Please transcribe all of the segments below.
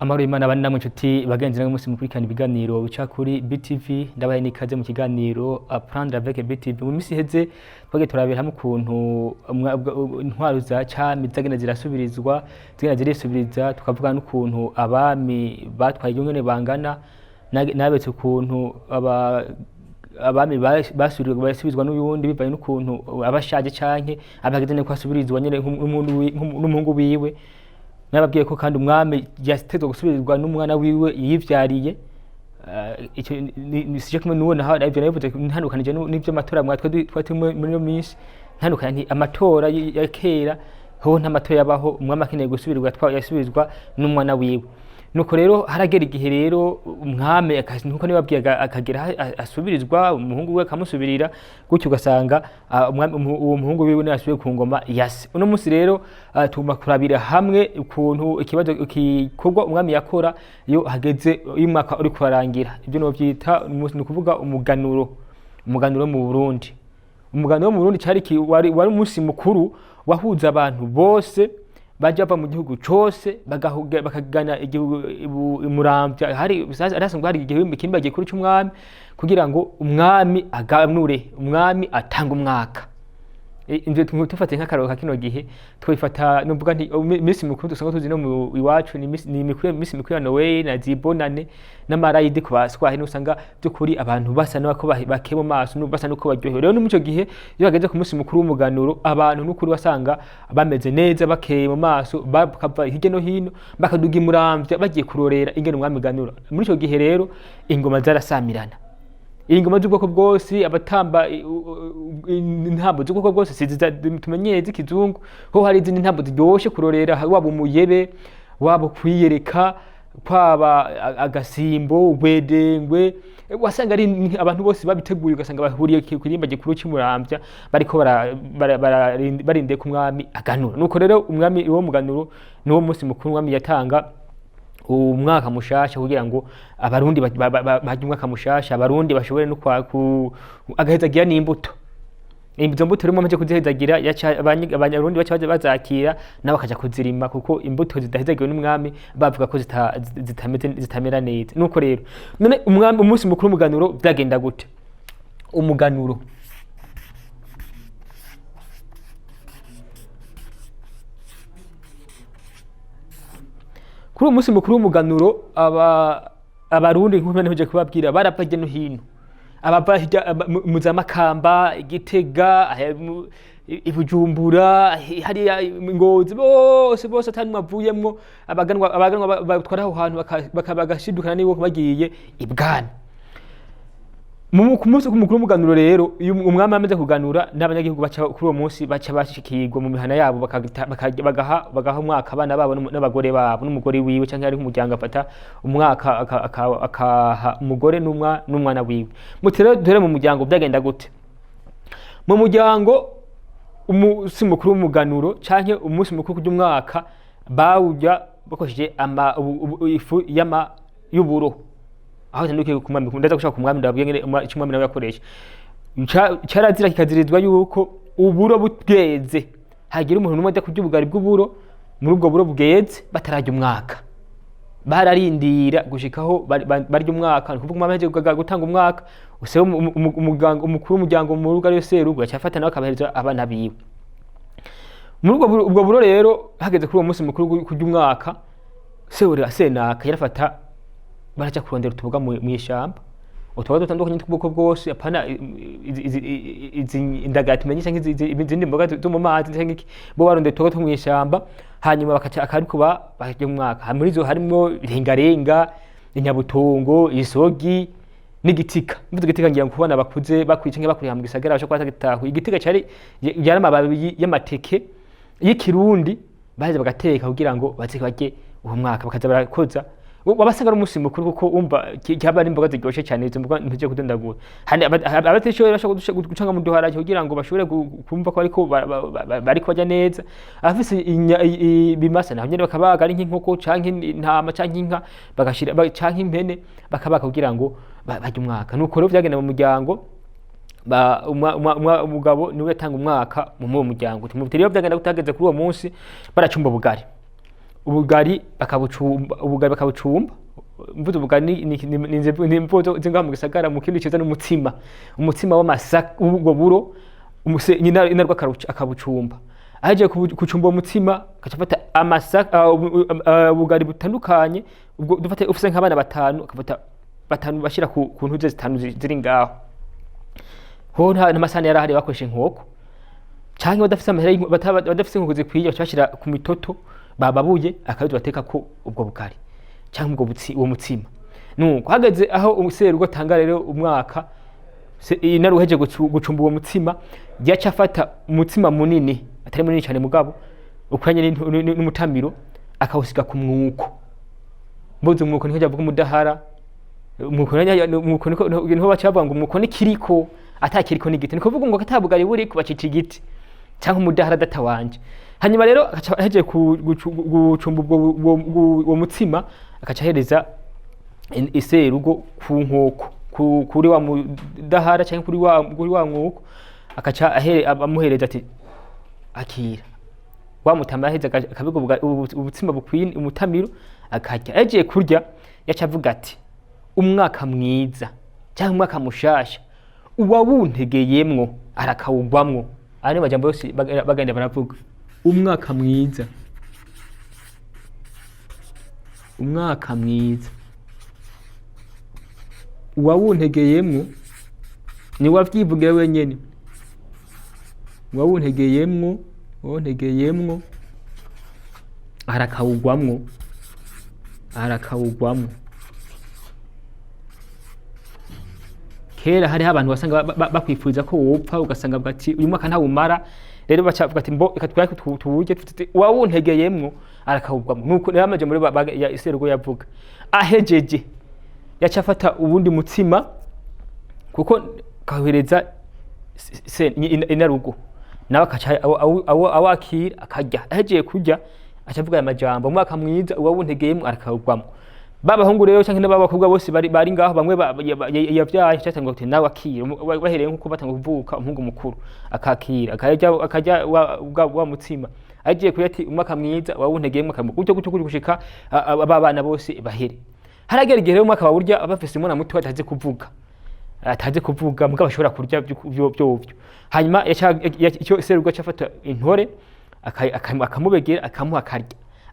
Amaro Imana bandi namwe nshuti bagenzi namwe musi mukurikirana ibiganiro bica kuri BTV ndabaye nikaze mu kiganiro Apprendre avec BTV mu misi heze twage turabira hamwe ukuntu intwaro za cami zagenda zirasubirizwa zigenda zirisubiriza tukavuga n'ukuntu abami batwaye ingene bangana nabetse ukuntu abami basubizwa n'uyundi bivaye n'ukuntu abashaje canke abageze ko asubirizwa nyene n'umuhungu wiwe nababwiye ko kandi umwami yasitezwe gusubirizwa n'umwana wiwe yivyariye icyo nisije kumwe nuwo naho ivyo nabivuze ntandukanije n'ivyo matora mwatwe twatimwe muri no minsi ntandukanye amatora ya kera ho nta matora yabaho umwami akeneye gusubirizwa yasubizwa n'umwana wiwe nuko rero haragera igihe rero umwami akazi nuko nibabwiye akagera asubirizwa umuhungu we akamusubirira gutyo ugasanga uwo muhungu wiwe nasubiye ku ngoma yase uno munsi rero tumakurabira hamwe ukuntu ikibazo ikorwa umwami yakora iyo hageze imwaka uri kwarangira ibyo no byita umunsi nukuvuga umuganuro mu Burundi umuganuro mu Burundi cyari wari umunsi mukuru wahuza abantu bose baje bava mu gihugu cyose bakagana igihugu imuramvya hari arasanzwe hari igihe kimba giye kuri cy'umwami kugira ngo umwami aganure umwami atanga umwaka inje tufate nk'akaroka kino gihe twifata nuvuga nti misi mukuru dusanga tuzi no mu iwacu ni misi mikuru ya Noel na zibonane n'amarayidi kubaswa he nusanga byukuri abantu basa n'ako bakemo maso basa n'uko baryohewe rero n'umuco gihe iyo bageze ku musi mukuru w'umuganuro abantu n'ukuri basanga bameze neza bakeye mu maso bakava hirya no hino bakaduga imuramvya bagiye kurorera ingene umwami ganura muri ico gihe rero ingoma zarasamirana ingoma z'ubwoko bwose abatamba intambo z'ubwoko bwose tumenyeze kizungu ho hari izindi ntambo ziryoshe kurorera wabo umuyebe wabo kwiyereka kwaba agasimbo ubwedengwe wasanga ari abantu bose babiteguye ugasanga bahuriye kurimba gikuru cy'umuramvya bariko barinde ku mwami aganura nuko rero umwami wo muganuro niwo munsi mukuru umwami yatanga umwaka mushasha kugira ngo abarundi baje umwaka mushasha abarundi bashobore no agahezagira n'imbuto imbuto rimo amaze kuzihezagira abanyarundi bacha bazakira nabo bakaja kuzirima kuko imbuto zidahezagiwe n'umwami bavuga ko zitamera neza nuko rero none umwami umunsi mukuru umuganuro byagenda gute umuganuro kuri umunsi mukuru w'umuganuro abarundi nk'uko ntegereje kubabwira barapajye no hino abavahija muzamakamba igitega ibujumbura hari ingozi bose atari mwavuyemwo abaganwa batwara aho hantu bakabagashidukana nibo bagiye ibwana ku munsi mukuru w'umuganuro rero umwami amaze kuganura n'abanyagihugu baca kuri uwo munsi baca bashikirwa mu mihana yabo bagaha umwaka abana babo n'abagore babo n'umugore wiwe cyangwa ari nk'umuryango afata umwaka akaha umugore n'umwana wiwe mutero dore mu muryango byagenda gute mu muryango umunsi mukuru w'umuganuro canke umunsi mukuru w'umwaka bawujya bakoresheje ifu y'uburo aho tandukiye ku mwami ndaza gushaka ku mwami ndabwiye ngene icumwami nawe yakoresha carazira kikazirizwa yuko uburo bugeze hagira umuntu numwe ajya kurya ubugari bw'uburo muri ubwo buro bugeze batarajya umwaka bararindira gushikaho barya umwaka nukuvuga umwami aje gutanga umwaka usebe umukuru w'umuryango mu rugo ariyo serugo yacafata nawe akabahereza abana biwe muri ubwo buro rero hageze kuri uwo munsi mukuru kurya umwaka senaka yarafata baracha kurondera utuboga mu ishamba utuboga dutandukanye tw'ubwoko bwose apana izi indagati menye cyangwa izindi mboga zo mu mazi cyangwa iki bo barondera utuboga two mu ishamba hanyuma bakaca akarikuba baje mu mwaka muri zo harimo rengarenga inyabutongo isogi n'igitika mvuze igitika ngira kubona bakuze bakwice nge bakuri hamwe gisagara basho kwata gitaho igitika cyari yari amababi y'amateke y'ikirundi baje bagateka kugira ngo baze bajye uwo mwaka bakaza barakoza wabasanga ari umunsi mukuru kuko umva cyaba ari imboga ziryoshe cyane izo mboga ntuje kudondagura handi abateshoye bashaka gucanga mu duharage kugira ngo bashobore kumva ko ariko bariko bajya neza afise bimasa naho nyene bakabaga ari nk'inkoko canke intama canke inka bagashira canke impene bakabaga kugira ngo bajye umwaka nuko rero byagenda mu muryango umugabo niwe yatanga umwaka mu muryango tumubwira iyo byagenda gutageze kuri uwo munsi baracumba bugari ubugari bakabucumba mvuze ubugari ni imvuzo zingaha mu gisagara mu kindi ciza n'umutsima w'amasaka ubwo buro inarwa akabucumba aje kucumba umutsima akafata amasaka ubugari butandukanye ubwo dufate ufise nk'abana batanu akafata batanu bashira ku ntuze zitanu ziri ngaho ho nta masana yarahari bakoresha inkoko canke badafise amahera badafise inkoko zikwiye bashira ku mitoto bababuye akabizo bateka ko ubwo bugari canke uwo mutsima nuko hageze aho umuserugo atanga rero umwaka inaruheje gucumba uwo mutsima yaca afata umutsima munini atari munini cyane mugabo ukuranye n'umutamiro akawusiga ku mwuko mboze umwuko niko javuga umudahara umwuko niko bacavuga ngo umwuko ni kiriko atakiriko n'igiti niko vuga ngo katabugari buri kubacita igiti cyangwa umudahara data wanje hanyuma rero aheje gucumba uwo mutsima akaca hereza iserugo ku nkoko kuri wa mudahara cyangwa kuri wa mwuko akaca amuhereza ati akira wamutama aheza akabiga ubutsima bukwiye umutamiro akarya agiye kurya yaca avuga ati umwaka mwiza cyangwa umwaka mushasha uwawuntegeyemwo arakawugwamwo ari majambo yose bagenda baravuga umwaka mwiza uwawuntegeyemwo ni wavyivugira wenyene wawuntegeyemwo arakawugwamwo kera hari abantu basanga bakwifuriza ko wopfa ugasanga bati uyu mwaka ntawumara rero bacavuga ati mbo ikatwaye tuwuje wawuntegeyemwo arakawugwamwo nuko rero amaje muri iserugo yavuga ahejeje yaca afata ubundi mutsima kuko kahereza inarugo nawe akaca awakira akarya ahejeje kurya acavuga aya majambo umwaka mwiza uwawuntegeyemwo arakawugwamwo babahungu rero canke n'abakobwa bose bari ngaho bamwe yavyaye cyatanga ngo nawe akira bahereye nkuko batanga kuvuka umuhungu mukuru akakira akajya wa mutsima agiye kuyati umwaka mwiza wawuntegeyemwo gutyo gushika abana bose bahere haragera igihe rero umwaka baburya abafise umwana muto ataze kuvuga mugabo ashobora kurya byo hanyuma icyo serugo cyafata intore akamubegera akamuha akarya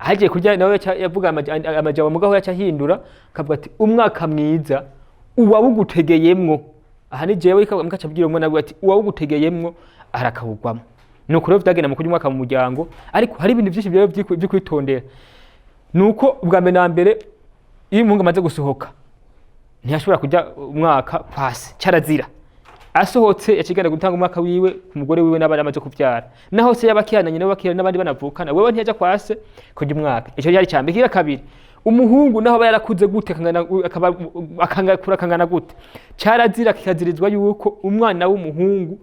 ahagiye kurya nawe yavuga amajambo mugaho yaca hindura akavuga ati umwaka mwiza uwawugutegeyemwo aha ni jewe mukaca bwira umwana nawe ati uwawugutegeyemwo arakawugwamo nuko rero vyagenda mu kurya umwaka mu muryango ariko hari ibintu byinshi byo kwitondera nuko ubwa mbere na mbere iyo umuntu amaze gusohoka ntiyashobora kujya umwaka kwasi carazira asohotse yakigana gutanga umwaka wiwe ku mugore wiwe n'abana amaze kuvyara naho se yabakirananye n'abandi banavukana wewe ntiyaja kwase kujya umwaka ico yari cyambe kira kabiri umuhungu naho yarakuze gute akangana gute carazira kikazirizwa yuko umwana w'umuhungu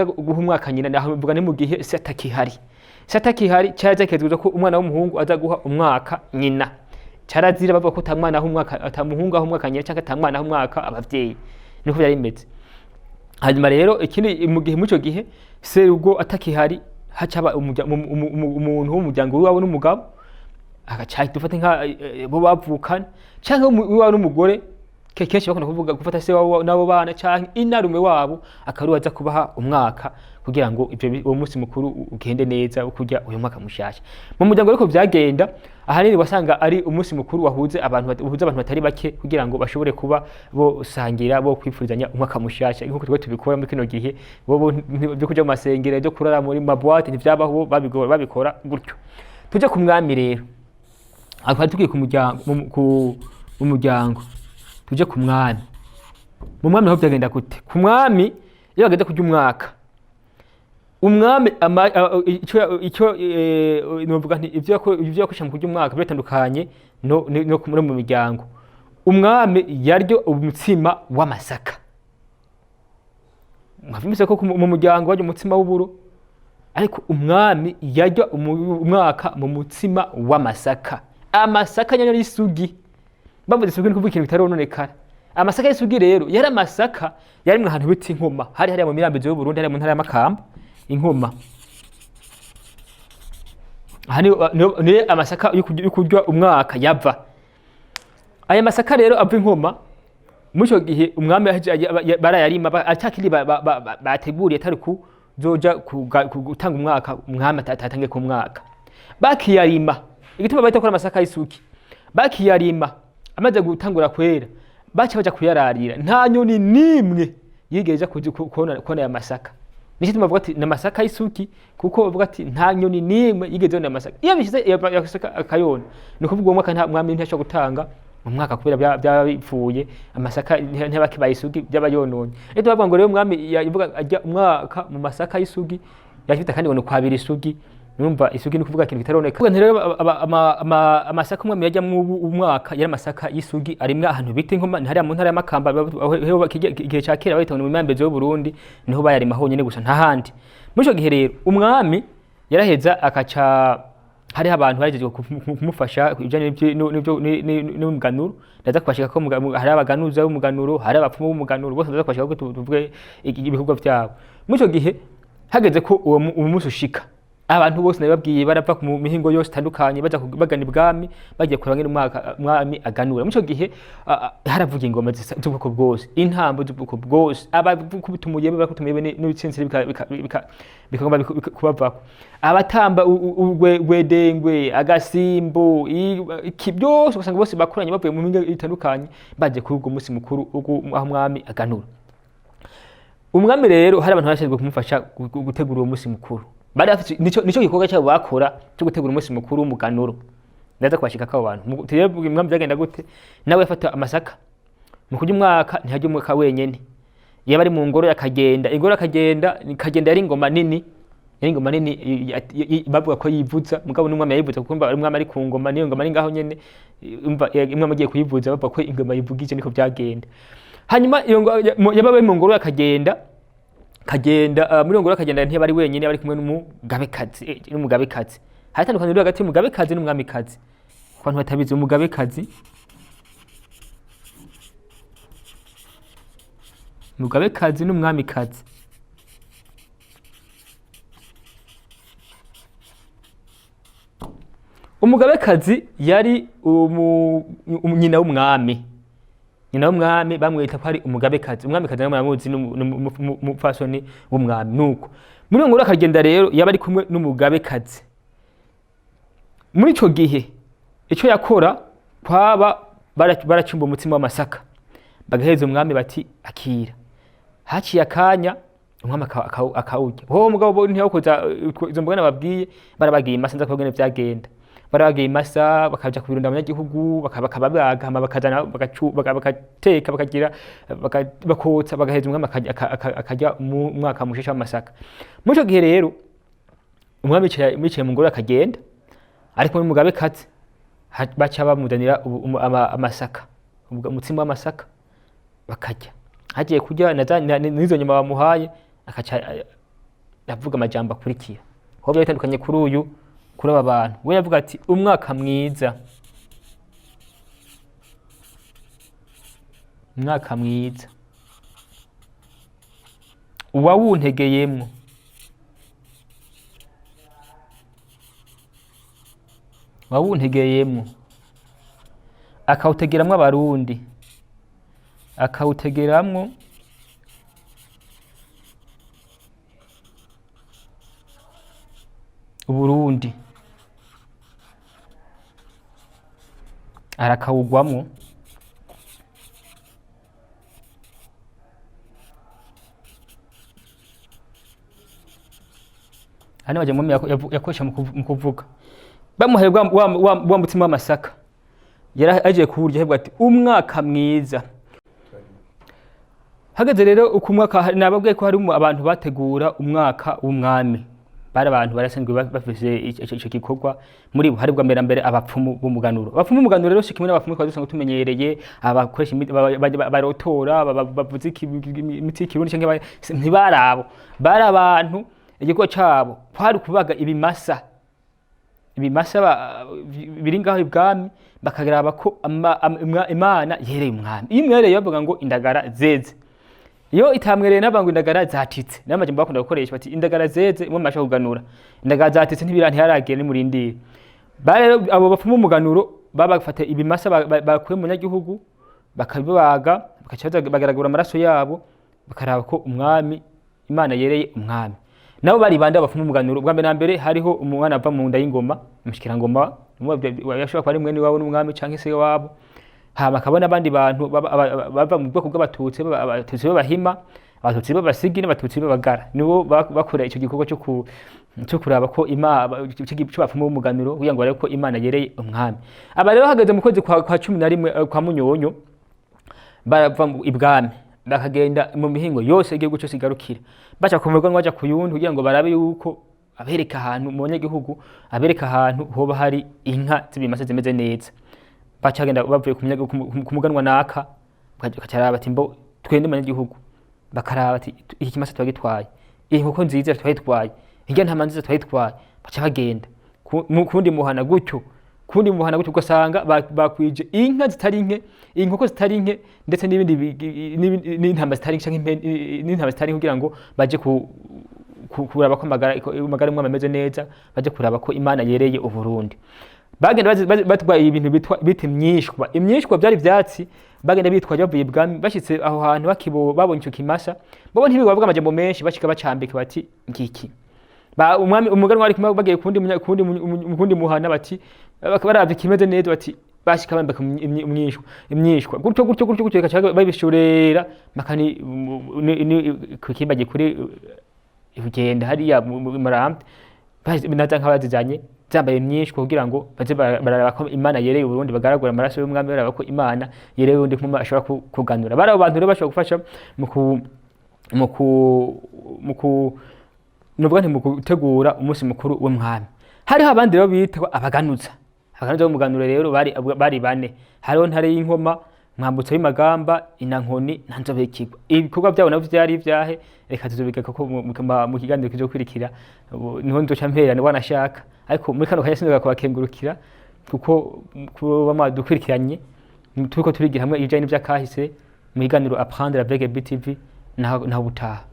guha umwaka nyina navuga ni mu gihe se atakihari cyazakezwe ko umwana w'umuhungu aza guha umwaka nyina carazira bavuga ko tamwana aho umwaka atamuhungu aho umwaka nyina cyangwa tamwana aho umwaka abavyeyi niko byari imeze hanyuma rero ikindi mu gihe muco gihe serugo atakihari hacaba umuntu w'umuryango wiwe n'umugabo agaca dufate nka bo bavukana cyangwa wiwe n'umugore kenshi bakunda kuvuga gufata se wabo nabo bana cyangwa inarume wabo akaruza kubaha umwaka kugira ngo uwo munsi mukuru ugende neza ukujya uyu mwaka mushasha mu muryango ariko byagenda ahanini wasanga ari umunsi mukuru wahuze abantu batari bake kugira ngo bashobore kuba bo sangira bo kwifurizanya umwaka mushasha nkuko twe tubikora muri kino gihe bo byo kujya mu masengero byo kurara muri mabwate ntivyabaho babikora gutyo tujye ku mwami rero akaba tugiye ku muryango tujye ku mwami mu mwami ho byagenda gute ku mwami iyo bagenda kujya umwaka umwami icyo novuga nti ivyo yakoresha mu kujya umwaka bitandukanye no mu miryango umwami yaryo umutsima w'amasaka mwavumise ko mu muryango wajya umutsima w'uburo ariko umwami yaryo umwaka mu mutsima w'amasaka amasaka nyanya y'isugi bavuze isugi ni kuvuga ikintu bitarononekara amasaka y'isugi rero yari amasaka yari mu hantu bita inkoma hari mu mirambezo y'u Burundi hari mu ntara ya Makamba inkoma hani ni amasaka y'ukurya umwaka yava. Aya masaka rero ava inkoma muco gihe umwami barayarima atakindi bateguriye atari ku zoja gutanga umwaka umwami atatange ku mwaka. Bakiyarima igituma bahita gukora amasaka y'isugi, bakiyarima amaze gutangura kwera baca baja kuyararira, nta nyoni nimwe yigeje kona aya masaka. Nico tuma bavuga ati namasaka y'isugi kuko bavuga ati nta nyoni nimwe yigeze na masaka. Iyo bishize yasaka akayona ni kuvuga uwo mwaka nta mwami ntashobora gutanga mu mwaka kubera byabipfuye amasaka ntibakibaye isugi by'abayononye. Eto bavuga ngo rero umwami yavuga ajya umwaka mu masaka y'isugi yafite kandi ngo kwabira isugi. Numva isugi ni kuvuga ikintu kitaroneka. Kuko rero amasaka umwami yajya mu umwaka yari amasaka y'isugi arimwe ahantu bita inkoma ntari mu ntara y'amakamba igihe cya kera bahita mu myambezo y'u Burundi niho bayarima honyene gusa nta handi. Muco gihe rero umwami yaraheza akaca hari abantu bajeje kumufasha kujanye n'umuganuro ndaza kubashika ko hari abaganuza b'umuganuro hari abapfumu b'umuganuro bose ndaza kubashika ko tuvuge ibikorwa byabo. Muco gihe hageze ko uwo musi ushika abantu bose nababwiye barapfa mu mihingo yose tandukanye baja bagana ibwami bagiye kuranga n'umwaka mwami aganura. Muco gihe haravuga ingoma z'ubwoko bwose, intambo z'ubwoko bwose, abakubitumuye bakutumiye n'ibitsensire bikagomba kubavako, abatamba ugwedengwe agasimbo iki byose usanga bose bakuranye bavuye mu mihingo itandukanye baje kuri ubwo musi mukuru aho mwami aganura. Umwami rero hari abantu bashinzwe kumufasha gutegura uwo musi mukuru. Nico gikorwa cyabo bakora cyo gutegura umunsi mukuru w'umuganuro. Ndaza kwashika ko abantu. Rero umwami byagenda gute? Nawe yafata amasaka. Mu kurya umwaka ntihajye umwaka wenyene. Yaba ari mu ngoro yakagenda, ingoro yakagenda yari ingoma nini. Yari ingoma nini bavuga ko yivuza, mugabo n'umwami yayivuza kuko ari umwami ari ku ngoma niyo ngoma ari ngaho nyene. Umva imwe agiye kuyivuza bavuga ko ingoma yivugije niko byagenda. Hanyuma yaba ari mu ngoro yakagenda muri ngoro akagenda ntiyabari wenyine bari kumwe n'umugabekazi. Hatandukanye rero hagati y'umugabekazi n'umwamikazi. Abantu batabizi umugabekazi n'umwamikazi. Umugabekazi yari nyina w'umwami. Nyina w'umwami bamwita ko ari umugabekazi. Umwamikazi n'umuramuzi n'umupfasoni w'umwami. Nuko muri ngoro akagenda rero yaba ari kumwe n'umugabekazi. Muri ico gihe ico yakora kwaba baracumba umutsima w'amasaka bagaheza umwami bati akira. Haciye akanya umwami akawurya. Ho mugabo ntiyakoza izo mbogana babwiye barabagiye imasa nza kubwene vyagenda. Baragiye imasa bakaja kubirunda abanyagihugu bakababaga bakazana bakateka bakagira bakotsa bagaheza umwami akajya mu mwaka mushesha w'amasaka. Muco gihe rero umwami micaye mu ngoro akagenda ariko n'umugabekazi baca bamuzanira amasaka umutsima w'amasaka bakarya. Hagiye kurya nizo nyuma bamuhaye akaca avuga amajambo akurikira. Ho byatandukanye kuri uyu kuri aba bantu. We yavuga ati umwaka mwiza, umwaka mwiza uwawuntegeyemwo, wawuntegeyemwo akawutegeramwo abarundi, akawutegeramwo Uburundi, arakawugwamwo hano baje mu yakoresha mu kuvuga bamuhaye wa mutima w'amasaka yari agiye kuburya hebwa ati umwaka mwiza. Hageze rero uko umwaka nababwiye ko hari abantu bategura umwaka w'umwami. Bari abantu barasanzwe bafise ico gikorwa muri bo haribwa mbere abapfumu b'umuganuro. Abapfumu b'umuganuro rero shikimwe n'abapfumu twari dusanzwe tumenyereye abakoresha barotora bavuze imiti y'ikirundi cyangwa ntibarabo bari abantu igikorwa cabo kwari kubaga ibimasa biri ngaho ibwami bakagaraba ko imana yereye umwami. Iyo imwereye bavuga ngo indagara zeze iyo itamwereye n'abangu indagara zatitse n'amajambo bakunda gukoresha bati indagara zeze mu masha kuganura indagara zatitse ntibirani haragene murindire bare abo bapfumu umuganuro babafata ibimasa bakuye mu nyagihugu bakabibaga bakacaza bagaragura amaraso yabo bakaraba ko umwami Imana yereye umwami nabo bari bande bapfumu umuganuro bwa mbere na mbere hariho umwana ava mu nda y'ingoma umushikira ngoma yashobora kuba ari mwene wabo n'umwami canke se wabo hama kabona abandi bantu bava mu bwoko bw'abatutsi abatutsi b'abahima abatutsi b'abasigi n'abatutsi b'abagara nibo bakora ico gikorwa cyo kuraba ko cyo bapfumu umuganuro kugira ngo barebe ko Imana yereye umwami aba rero hageze mu kwezi kwa 11 kwa munyonyo barava ibwami bakagenda mu mihingo yose igihugu cyo sigarukira baca kumurwa ngo baja kuyundi kugira ngo barabe yuko abereka ahantu mu nyagihugu abereka ahantu hoba hari inka z'ibimasa zimeze neza bacagenda bavuye ku muganwa naka bakacara bati mbo twende mu nyagihugu bakaraba bati iki kimasa twagitwaye iyi nkoko nziza twayitwaye hirya ntama nziza twayitwaye baca bagenda kundi muhana gutyo ugasanga bakwije inka zitari nke inkoko zitari nke ndetse n'intama zitari n'intama zitari kugira ngo baje kuraba ko magara mwe ameze neza baje kuraba ko Imana yereye uburundi bagenda batwaye ibintu bita imyishwa byari vyatsi bagenda bitwaje bavuye ibwami bashitse aho hantu babonye icyo kimasa bo ntibibavuga amajambo menshi bashika bacambika bati ngiki umwami umuganwa ari bagiye kundi muhana bati bakabaravye kimeze neza bati bashika bambaka imyishwa gutyo kacaga babishorera makani kukimbaje kuri ugenda hariya murambe binaza nk'abazijanye zambaye imyishwa kugira ngo baze bararaba ko Imana yereye uburundi bagaragura amaraso y'umwami baraba ko Imana yereye uburundi kuma ashobora kuganura bari abantu rero bashobora gufasha mu gutegura umunsi mukuru w'umwami hariho abandi rero bitwa abaganuza b'umuganuro rero bari bane hariho ntare y'inkoma mwambutso y'imagamba inankoni ntanzobekirwa ibikorwa byabo navyo byari ivyahe reka tuzobigaka ko mu kiganiro kizo kwirikira niho nzoca mperana wanashaka ariko muri kano kanya sinzoga kubakengurukira kuko kuba dukwirikiranye turiko turigira hamwe ibijanye n'ivya kahise mu kiganiro Apprendre avec BTV naho butaha